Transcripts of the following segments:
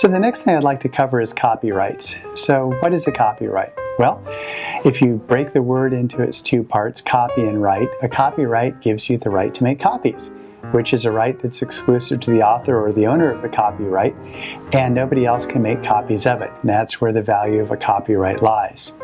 So the next thing I'd like to cover is copyrights. So what is a copyright? Well, if you break the word into its two parts, copy and write, a copyright gives you the right to make copies, which is a right that's exclusive to the author or the owner of the copyright, and nobody else can make copies of it. And that's where the value of a copyright lies.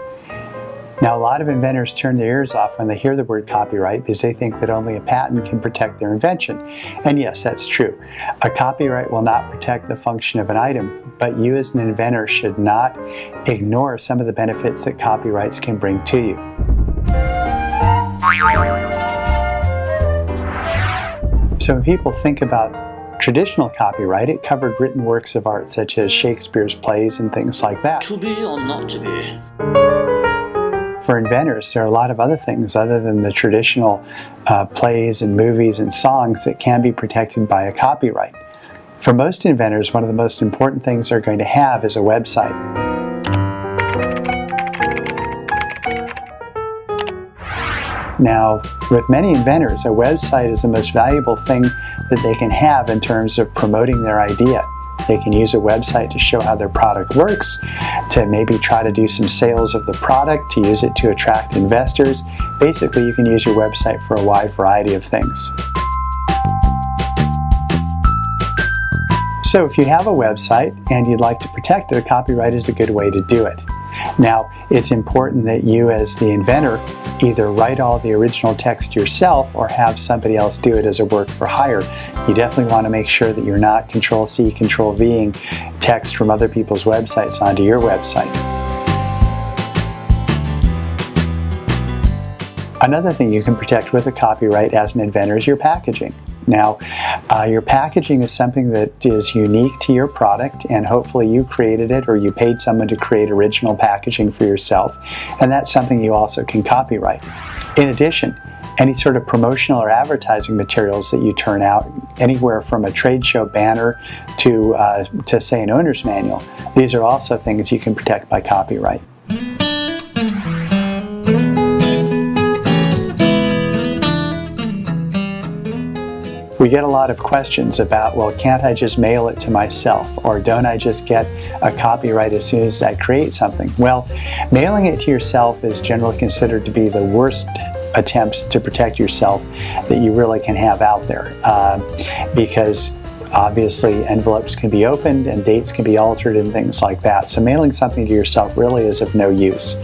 Now, a lot of inventors turn their ears off when they hear the word copyright because they think that only a patent can protect their invention. And yes, that's true. A copyright will not protect the function of an item, but you as an inventor should not ignore some of the benefits that copyrights can bring to you. So when people think about traditional copyright, it covered written works of art such as Shakespeare's plays and things like that. To be or not to be? For inventors, there are a lot of other things other than the traditional plays and movies and songs that can be protected by a copyright. For most inventors, one of the most important things they're going to have is a website. Now, with many inventors, a website is the most valuable thing that they can have in terms of promoting their idea. They can use a website to show how their product works, to maybe try to do some sales of the product, to use it to attract investors. Basically, you can use your website for a wide variety of things. So if you have a website and you'd like to protect it, a copyright is a good way to do it. Now, it's important that you as the inventor either write all the original text yourself or have somebody else do it as a work for hire. You definitely want to make sure that you're not Control-C, Control-V-ing text from other people's websites onto your website. Another thing you can protect with a copyright as an inventor is your packaging. Now, your packaging is something that is unique to your product, and hopefully you created it or you paid someone to create original packaging for yourself, and that's something you also can copyright. In addition, any sort of promotional or advertising materials that you turn out, anywhere from a trade show banner to say an owner's manual, these are also things you can protect by copyright. We get a lot of questions about, well, can't I just mail it to myself? Or don't I just get a copyright as soon as I create something? Well, mailing it to yourself is generally considered to be the worst attempt to protect yourself that you really can have out there. Because obviously envelopes can be opened and dates can be altered and things like that. So mailing something to yourself really is of no use.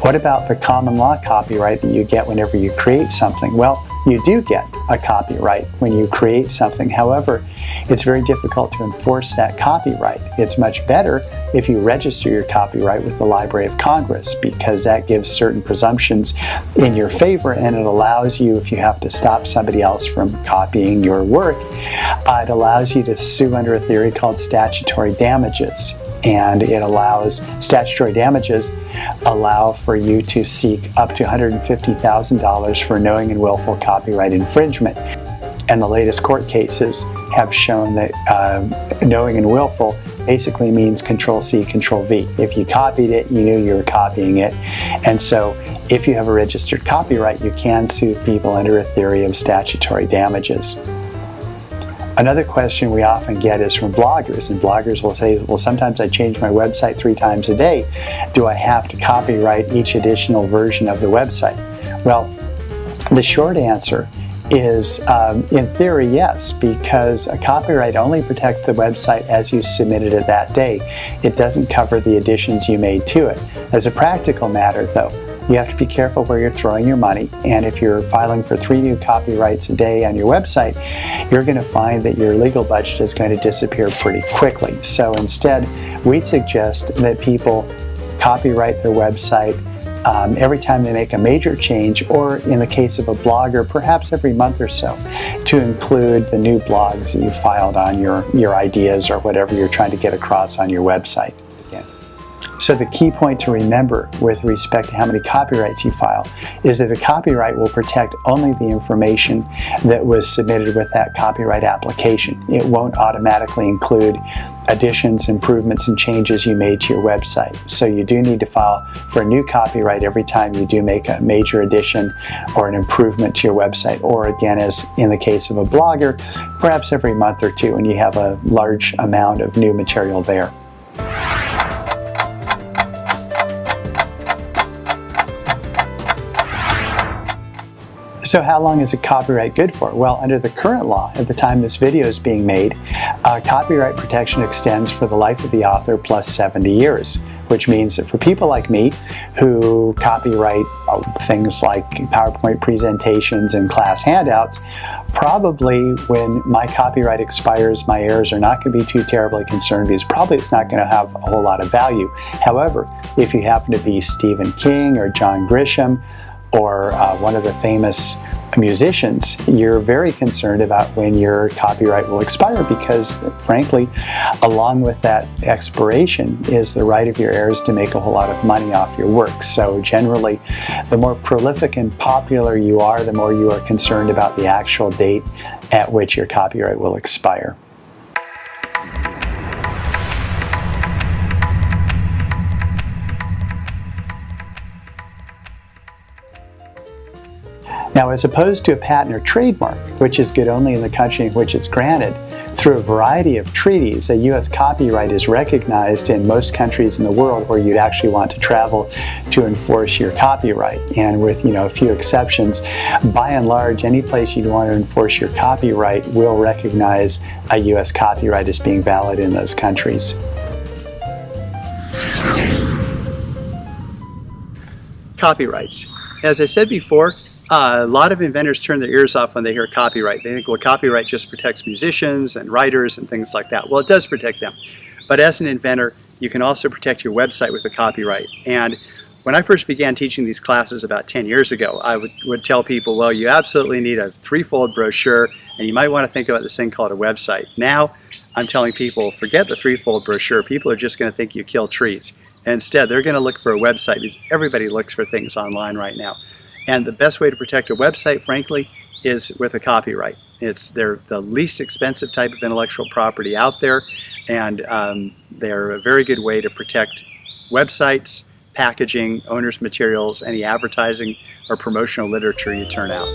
What about the common law copyright that you get whenever you create something? Well, you do get a copyright when you create something. However, it's very difficult to enforce that copyright. It's much better if you register your copyright with the Library of Congress, because that gives certain presumptions in your favor, and it allows you, if you have to stop somebody else from copying your work, it allows you to sue under a theory called statutory damages. And it allows, statutory damages allow for you to seek up to $150,000 for knowing and willful copyright infringement. And the latest court cases have shown that knowing and willful basically means Control-C, Control-V. If you copied it, you knew you were copying it. And so if you have a registered copyright, you can sue people under a theory of statutory damages. Another question we often get is from bloggers, and bloggers will say, well, sometimes I change my website 3 times a day. Do I have to copyright each additional version of the website? Well, the short answer is, in theory, yes, because a copyright only protects the website as you submitted it that day. It doesn't cover the additions you made to it. As a practical matter, though, you have to be careful where you're throwing your money, and if you're filing for 3 new copyrights a day on your website, you're going to find that your legal budget is going to disappear pretty quickly. So instead, we suggest that people copyright their website every time they make a major change, or in the case of a blogger, perhaps every month or so, to include the new blogs that you filed on your ideas or whatever you're trying to get across on your website. Again, So the key point to remember with respect to how many copyrights you file is that a copyright will protect only the information that was submitted with that copyright application. It won't automatically include additions, improvements, and changes you made to your website. So you do need to file for a new copyright every time you do make a major addition or an improvement to your website, or again, as in the case of a blogger, perhaps every month or two when you have a large amount of new material there. So how long is a copyright good for? Well, under the current law, at the time this video is being made, copyright protection extends for the life of the author plus 70 years, which means that for people like me who copyright things like PowerPoint presentations and class handouts, probably when my copyright expires, my heirs are not going to be too terribly concerned because probably it's not going to have a whole lot of value. However, if you happen to be Stephen King or John Grisham, or one of the famous musicians, you're very concerned about when your copyright will expire because, frankly, along with that expiration is the right of your heirs to make a whole lot of money off your work. So generally, the more prolific and popular you are, the more you are concerned about the actual date at which your copyright will expire. Now, as opposed to a patent or trademark, which is good only in the country in which it's granted, through a variety of treaties, a U.S. copyright is recognized in most countries in the world where you'd actually want to travel to enforce your copyright. And with, a few exceptions, by and large, any place you'd want to enforce your copyright will recognize a U.S. copyright as being valid in those countries. Copyrights. As I said before, a lot of inventors turn their ears off when they hear copyright. They think, well, copyright just protects musicians and writers and things like that. Well, it does protect them. But as an inventor, you can also protect your website with a copyright. And when I first began teaching these classes about 10 years ago, I would tell people, well, you absolutely need a threefold brochure, and you might want to think about this thing called a website. Now, I'm telling people, forget the threefold brochure. People are just going to think you kill trees. And instead, they're going to look for a website because everybody looks for things online right now. And the best way to protect a website, frankly, is with a copyright. They're the least expensive type of intellectual property out there, and they're a very good way to protect websites, packaging, owner's materials, any advertising or promotional literature you turn out.